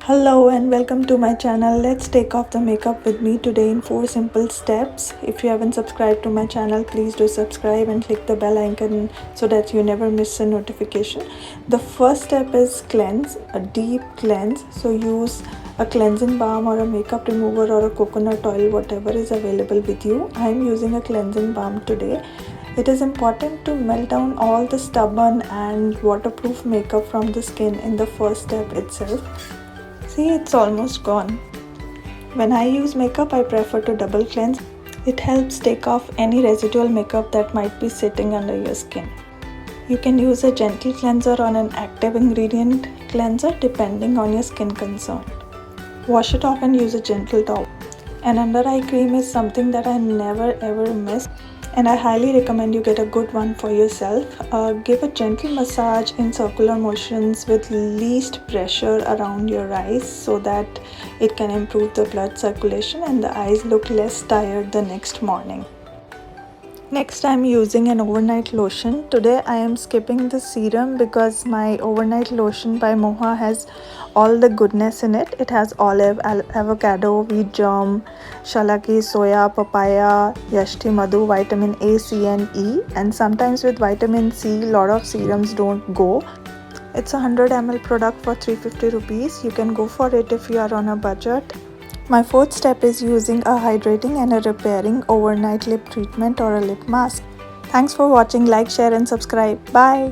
Hello and welcome to my channel. Let's take off the makeup with me today in 4 simple steps. If you haven't subscribed to my channel, please do subscribe and click the bell icon so that you never miss a notification. The first step is cleanse, a deep cleanse. So use a cleansing balm or a makeup remover or a coconut oil, whatever is available with you. I am using a cleansing balm today. It is important to melt down all the stubborn and waterproof makeup from the skin in the first step itself. See, it's almost gone. When I use makeup, I prefer to double cleanse. It helps take off any residual makeup that might be sitting under your skin. You can use a gentle cleanser or an active ingredient cleanser depending on your skin concern. Wash it off and use a gentle towel. An under eye cream is something that I never ever miss, and I highly recommend you get a good one for yourself. Give a gentle massage in circular motions with least pressure around your eyes so that it can improve the blood circulation and the eyes look less tired the next morning. Next, I'm using an overnight lotion. Today I am skipping the serum because my overnight lotion by Moha has all the goodness in it. It has olive, avocado, wheat germ, shalaki, soya, papaya, yashti madhu, vitamin A, C and E, and sometimes with vitamin C lot of serums don't go. It's a 100 ml product for 350 rupees. You can go for it if you are on a budget. My fourth step is using a hydrating and a repairing overnight lip treatment or a lip mask. Thanks for watching. Like, share and subscribe. Bye.